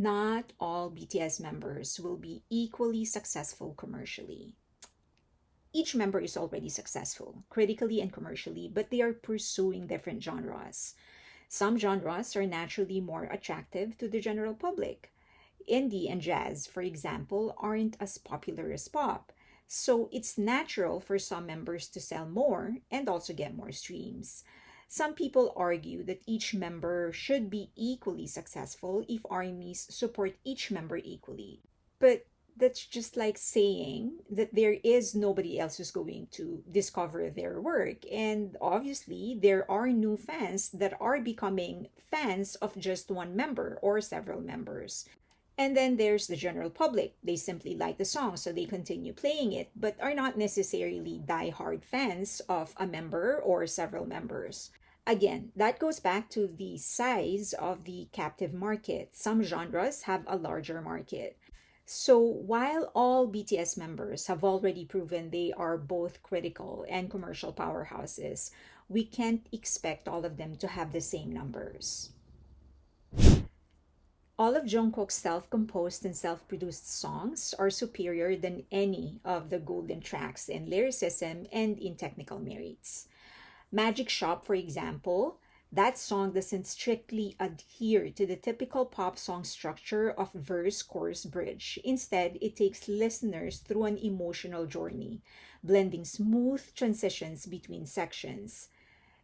Not all BTS members will be equally successful commercially. Each member is already successful, critically and commercially, but they are pursuing different genres. Some genres are naturally more attractive to the general public. Indie and jazz, for example, aren't as popular as pop. So it's natural for some members to sell more and also get more streams. Some people argue that each member should be equally successful if armies support each member equally. But that's just like saying that there is nobody else who's going to discover their work. And obviously, there are new fans that are becoming fans of just one member or several members. And then there's the general public. They simply like the song, so they continue playing it, but are not necessarily die-hard fans of a member or several members. Again, that goes back to the size of the captive market. Some genres have a larger market. So while all BTS members have already proven they are both critical and commercial powerhouses, we can't expect all of them to have the same numbers. All of Jungkook's self-composed and self-produced songs are superior than any of the golden tracks in lyricism and in technical merits. Magic Shop, for example, that song doesn't strictly adhere to the typical pop song structure of verse, chorus, bridge. Instead, it takes listeners through an emotional journey, blending smooth transitions between sections.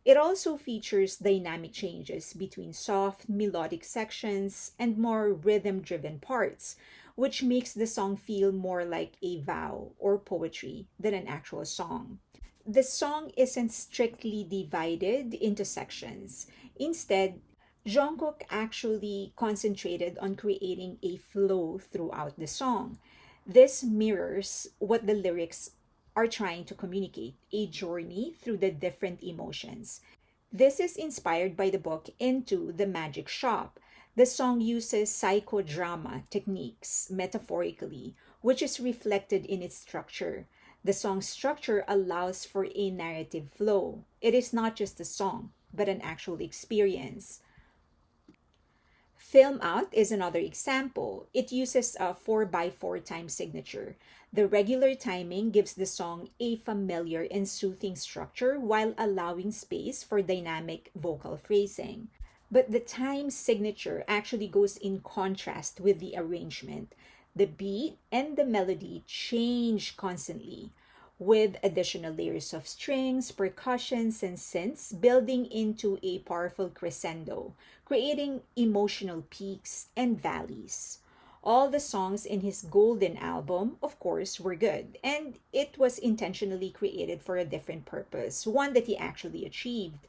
It also features dynamic changes between soft, melodic sections and more rhythm driven parts, which makes the song feel more like a vow or poetry than an actual song. The song isn't strictly divided into sections. Instead, Jungkook actually concentrated on creating a flow throughout the song. This mirrors what the lyrics are trying to communicate, a journey through the different emotions. This is inspired by the book Into the Magic Shop. The song uses psychodrama techniques metaphorically, which is reflected in its structure. The song's structure allows for a narrative flow. It is not just a song, but an actual experience. Film Out is another example. It uses a 4x4 time signature. The regular timing gives the song a familiar and soothing structure while allowing space for dynamic vocal phrasing. But the time signature actually goes in contrast with the arrangement. The beat and the melody change constantly, with additional layers of strings, percussions, and synths building into a powerful crescendo, creating emotional peaks and valleys. All the songs in his Golden album, of course, were good, and it was intentionally created for a different purpose, one that he actually achieved.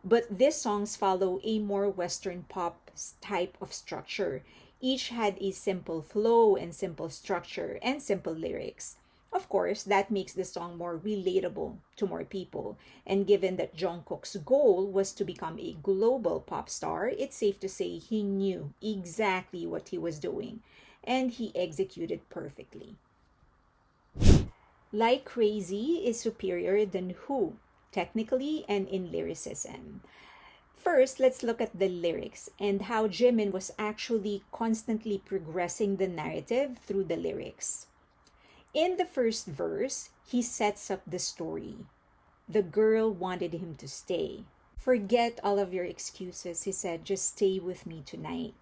But these songs follow a more Western pop type of structure. Each had a simple flow and simple structure and simple lyrics. Of course, that makes the song more relatable to more people. And given that Jungkook's goal was to become a global pop star, it's safe to say he knew exactly what he was doing. And he executed perfectly. Like Crazy is superior than Who, technically and in lyricism. First, let's look at the lyrics and how Jimin was actually constantly progressing the narrative through the lyrics. In the first verse, he sets up the story. The girl wanted him to stay. Forget all of your excuses, he said, just stay with me tonight.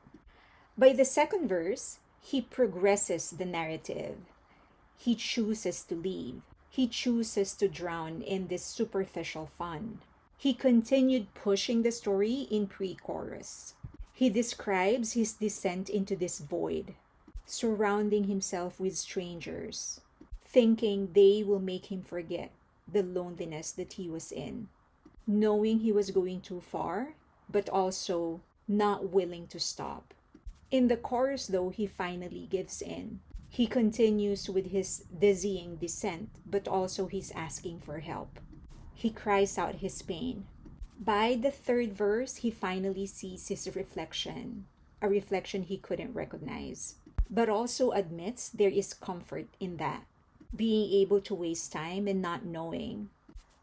By the second verse, he progresses the narrative. He chooses to leave. He chooses to drown in this superficial fun. He continued pushing the story in pre chorus. He describes his descent into this void, surrounding himself with strangers, thinking they will make him forget the loneliness that he was in, knowing he was going too far, but also not willing to stop. In the chorus, though, he finally gives in. He continues with his dizzying descent, but also he's asking for help. He cries out his pain. By the third verse, he finally sees his reflection, a reflection he couldn't recognize, but also admits there is comfort in that. Being able to waste time and not knowing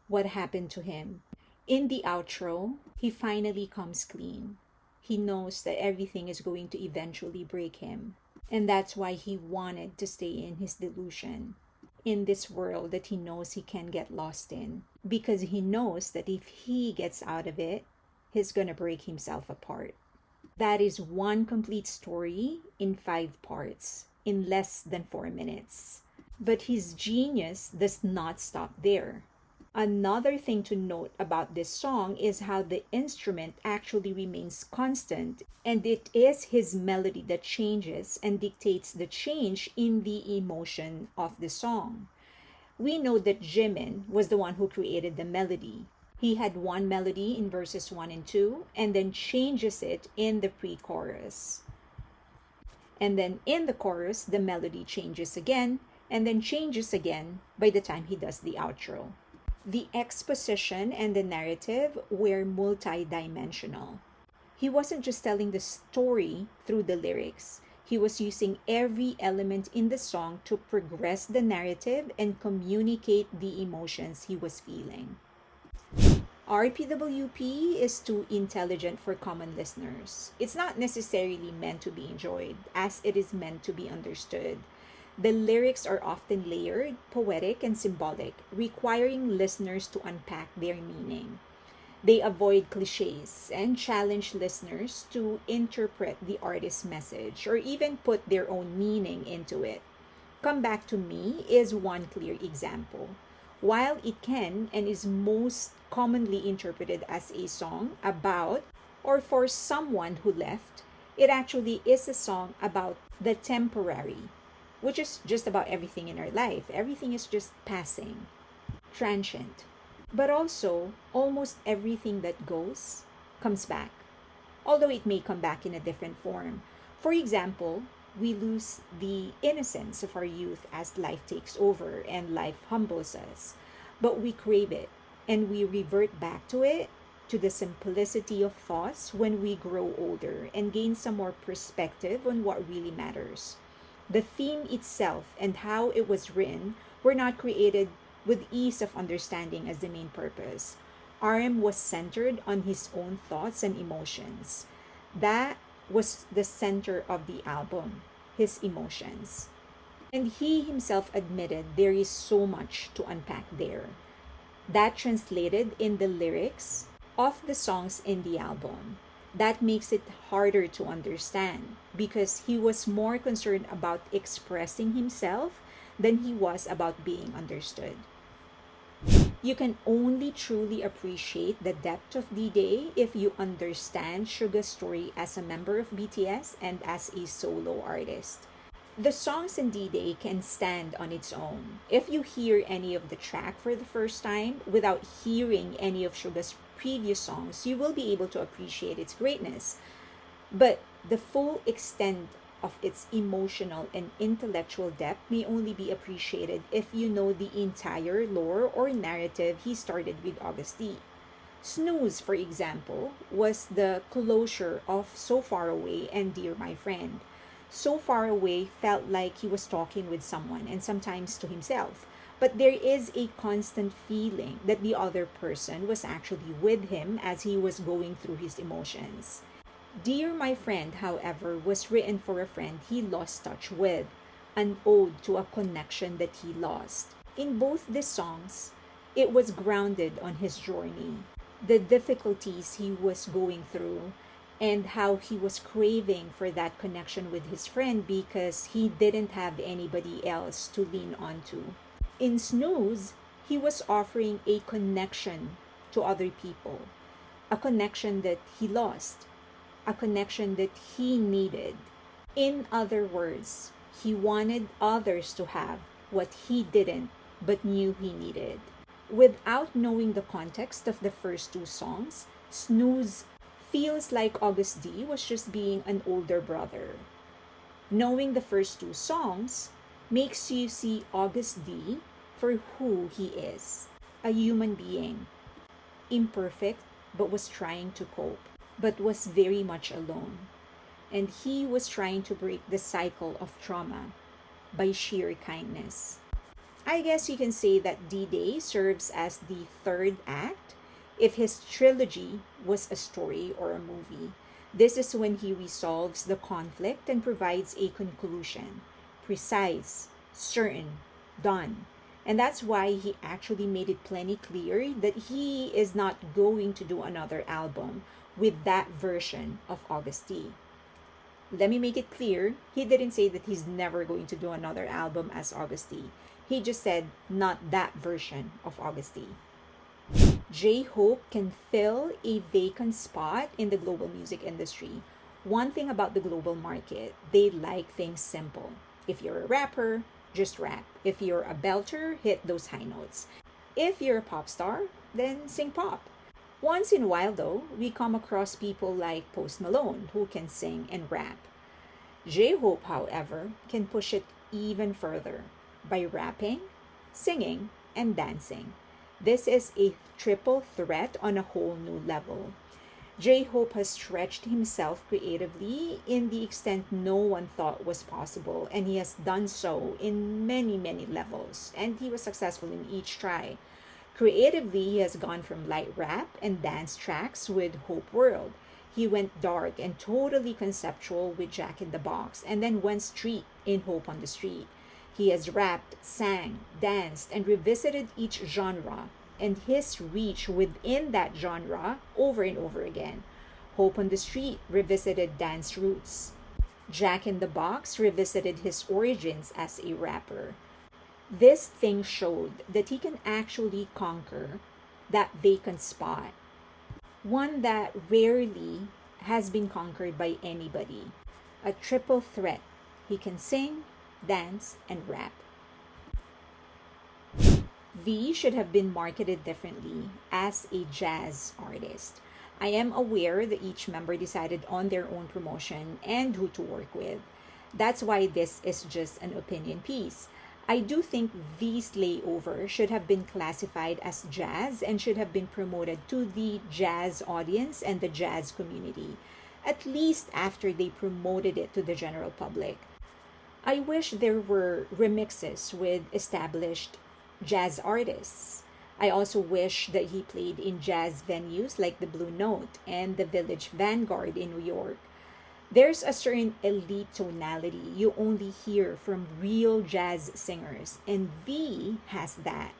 what happened to him. In the outro, he finally comes clean. He knows that everything is going to eventually break him. And that's why he wanted to stay in his delusion, in this world that he knows he can get lost in. Because he knows that if he gets out of it, he's gonna break himself apart. That is one complete story in 5 parts, in less than 4 minutes. But his genius does not stop there. Another thing to note about this song is how the instrument actually remains constant, and it is his melody that changes and dictates the change in the emotion of the song. We know that Jimin was the one who created the melody. He had one melody in verses 1 and 2 and then changes it in the pre-chorus. And then in the chorus, the melody changes again and then changes again by the time he does the outro. The exposition and the narrative were multi-dimensional. He wasn't just telling the story through the lyrics. He was using every element in the song to progress the narrative and communicate the emotions he was feeling. RPWP is too intelligent for common listeners. It's not necessarily meant to be enjoyed, as it is meant to be understood. The lyrics are often layered, poetic, and symbolic, requiring listeners to unpack their meaning. They avoid cliches and challenge listeners to interpret the artist's message or even put their own meaning into it. Come Back to Me is one clear example. While it can and is most commonly interpreted as a song about or for someone who left, it actually is a song about the temporary, which is just about everything in our life. Everything is just passing, transient. But also, almost everything that goes comes back, although it may come back in a different form. For example, we lose the innocence of our youth as life takes over and life humbles us, but we crave it and we revert back to it, to the simplicity of thoughts when we grow older and gain some more perspective on what really matters. The theme itself and how it was written were not created with ease of understanding as the main purpose. RM was centered on his own thoughts and emotions. That was the center of the album, his emotions. And he himself admitted there is so much to unpack there. That translated in the lyrics of the songs in the album. That makes it harder to understand because he was more concerned about expressing himself than he was about being understood. You can only truly appreciate the depth of D-Day if you understand Suga's story as a member of BTS and as a solo artist. The songs in D-Day can stand on its own. If you hear any of the track for the first time without hearing any of Suga's previous songs, you will be able to appreciate its greatness. But the full extent of its emotional and intellectual depth may only be appreciated if you know the entire lore or narrative he started with August D. Snooze, for example, was the closure of So Far Away and Dear My Friend. So Far Away felt like he was talking with someone and sometimes to himself, but there is a constant feeling that the other person was actually with him as he was going through his emotions. Dear My Friend, however, was written for a friend he lost touch with, an ode to a connection that he lost. In both these songs, it was grounded on his journey, the difficulties he was going through, and how he was craving for that connection with his friend because he didn't have anybody else to lean on to. In Snooze, he was offering a connection to other people, a connection that he lost, a connection that he needed. In other words, he wanted others to have what he didn't but knew he needed. Without knowing the context of the first two songs, Snooze feels like August D was just being an older brother. Knowing the first two songs makes you see August D for who he is, a human being, imperfect but was trying to cope, but was very much alone. And he was trying to break the cycle of trauma by sheer kindness. I guess you can say that D-Day serves as the third act if his trilogy was a story or a movie. This is when he resolves the conflict and provides a conclusion. Precise, certain, done. And that's why he actually made it plenty clear that he is not going to do another album with that version of Augusty. Let me make it clear, he didn't say that he's never going to do another album as Augusty. He just said not that version of Augusty. J-Hope can fill a vacant spot in the global music industry. One thing about the global market, they like things simple. If you're a rapper, just rap. If you're a belter, hit those high notes. If you're a pop star, then sing pop. Once in a while, though, we come across people like Post Malone who can sing and rap. J-Hope, however, can push it even further by rapping, singing, and dancing. This is a triple threat on a whole new level. J-Hope has stretched himself creatively in the extent no one thought was possible, and he has done so in many, many levels, and he was successful in each try. Creatively, he has gone from light rap and dance tracks with Hope World. He went dark and totally conceptual with Jack in the Box, and then went street in Hope on the Street. He has rapped, sang, danced, and revisited each genre and his reach within that genre over and over again. Hope on the Street revisited dance roots. Jack in the Box revisited his origins as a rapper. This thing showed that he can actually conquer that vacant spot, one that rarely has been conquered by anybody. A triple threat. He can sing, dance, and rap. V should have been marketed differently as a jazz artist. I am aware that each member decided on their own promotion and who to work with. That's why this is just an opinion piece. I do think V's layover should have been classified as jazz and should have been promoted to the jazz audience and the jazz community, at least after they promoted it to the general public. I wish there were remixes with established jazz artists. I also wish that he played in jazz venues like the Blue Note and the Village Vanguard in New York. There's a certain elite tonality you only hear from real jazz singers, and V has that.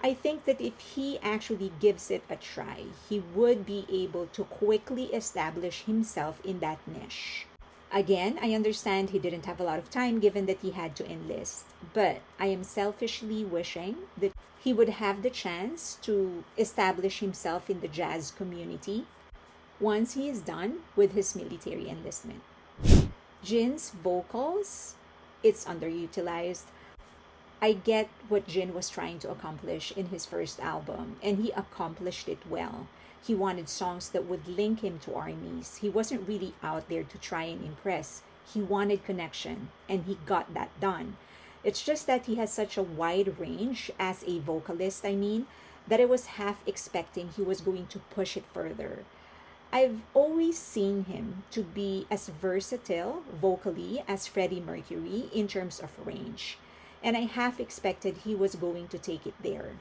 I think that if he actually gives it a try, he would be able to quickly establish himself in that niche. Again, I understand he didn't have a lot of time given that he had to enlist, but I am selfishly wishing that he would have the chance to establish himself in the jazz community once he is done with his military enlistment. Jin's vocals, it's underutilized. I get what Jin was trying to accomplish in his first album, and he accomplished it well. He wanted songs that would link him to armies. He wasn't really out there to try and impress. He wanted connection, and he got that done. It's just that he has such a wide range as a vocalist, that I was half expecting he was going to push it further. I've always seen him to be as versatile vocally as Freddie Mercury in terms of range, and I half expected he was going to take it there.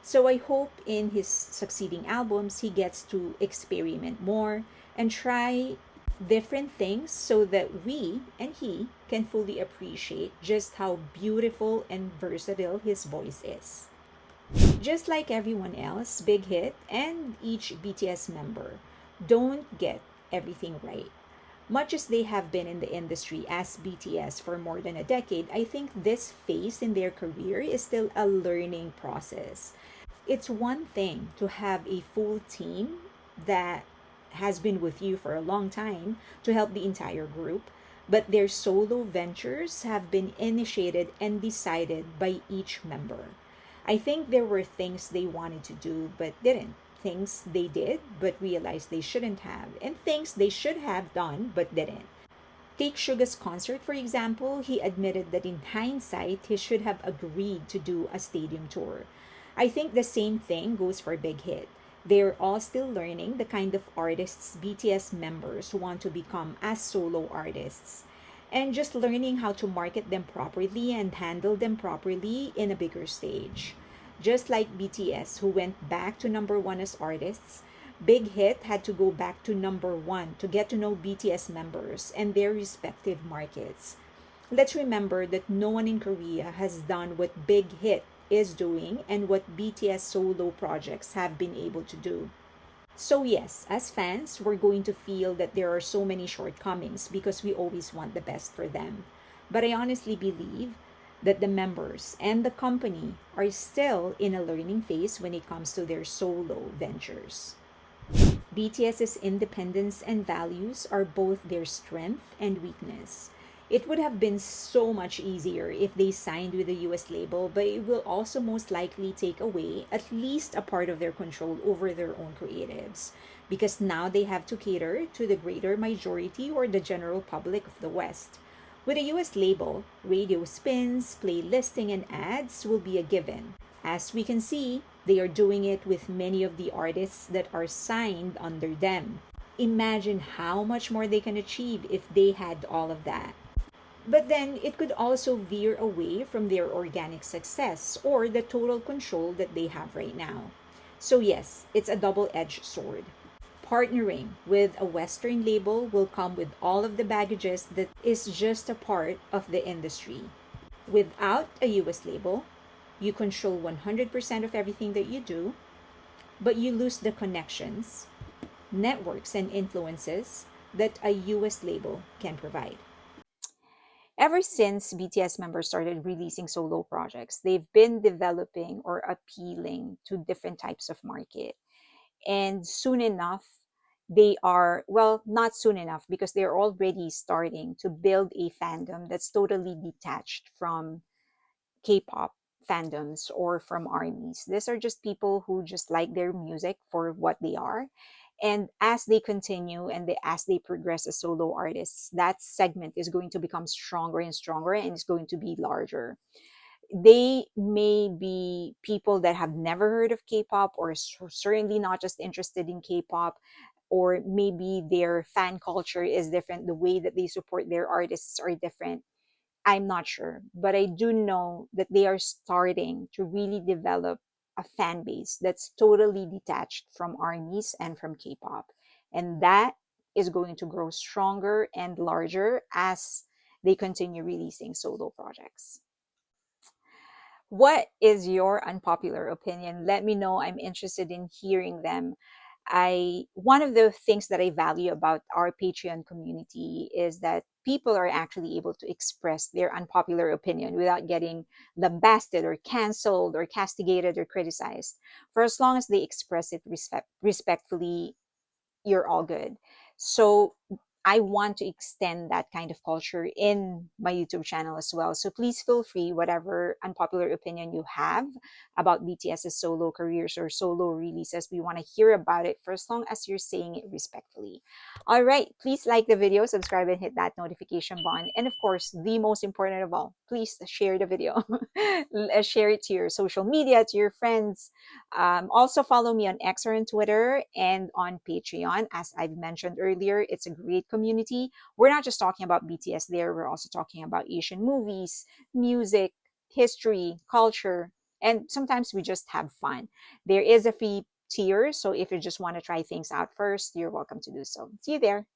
So I hope in his succeeding albums he gets to experiment more and try different things so that we and he can fully appreciate just how beautiful and versatile his voice is. Just like everyone else, Big Hit and each BTS member don't get everything right. Much as they have been in the industry as BTS for more than a decade, I think this phase in their career is still a learning process. It's one thing to have a full team that has been with you for a long time to help the entire group, but their solo ventures have been initiated and decided by each member. I think there were things they wanted to do but didn't, things they did but realized they shouldn't have, and things they should have done but didn't. Take Suga's concert, for example. He admitted that in hindsight, he should have agreed to do a stadium tour. I think the same thing goes for Big Hit. They're all still learning the kind of artists BTS members want to become as solo artists, and just learning how to market them properly and handle them properly in a bigger stage. Just like BTS, who went back to number one as artists, Big Hit had to go back to number one to get to know BTS members and their respective markets. Let's remember that no one in Korea has done what Big Hit is doing and what BTS solo projects have been able to do. So, yes, as fans, we're going to feel that there are so many shortcomings because we always want the best for them. But I honestly believe that the members and the company are still in a learning phase when it comes to their solo ventures. BTS's independence and values are both their strength and weakness. It would have been so much easier if they signed with a US label, but it will also most likely take away at least a part of their control over their own creatives. Because now they have to cater to the greater majority or the general public of the West. With a US label, radio spins, playlisting, and ads will be a given. As we can see, they are doing it with many of the artists that are signed under them. Imagine how much more they can achieve if they had all of that. But then it could also veer away from their organic success or the total control that they have right now. So, yes, it's a double edged sword. Partnering with a Western label will come with all of the baggages that is just a part of the industry. Without a US label, you control 100% of everything that you do, but you lose the connections, networks, and influences that a US label can provide. Ever since BTS members started releasing solo projects, they've been developing or appealing to different types of market. And soon enough, they are, well, not soon enough, because they're already starting to build a fandom that's totally detached from K-pop fandoms or from armies. These are just people who just like their music for what they are. And as they continue and as they progress as solo artists, that segment is going to become stronger and stronger and it's going to be larger. They may be people that have never heard of K-pop or certainly not just interested in K-pop, or maybe their fan culture is different. The way that they support their artists are different. I'm not sure, but I do know that they are starting to really develop a fan base that's totally detached from armies and from K-pop. And that is going to grow stronger and larger as they continue releasing solo projects. What is your unpopular opinion? Let me know. I'm interested in hearing them. I One of the things that I value about our Patreon community is that people are actually able to express their unpopular opinion without getting lambasted or canceled or castigated or criticized. For as long as they express it respectfully, you're all good. So I want to extend that kind of culture in my YouTube channel as well. So please feel free, whatever unpopular opinion you have about BTS's solo careers or solo releases, we want to hear about it for as long as you're saying it respectfully. All right, please like the video, subscribe, and hit that notification button. And of course, the most important of all, please share the video. Share it to your social media, to your friends. Also, follow me on X or on Twitter and on Patreon. As I've mentioned earlier, it's a great community. We're not just talking about BTS there, we're also talking about Asian movies, music, history, culture, and sometimes we just have fun. There is a free tier, so if you just want to try things out first, you're welcome to do so. See you there.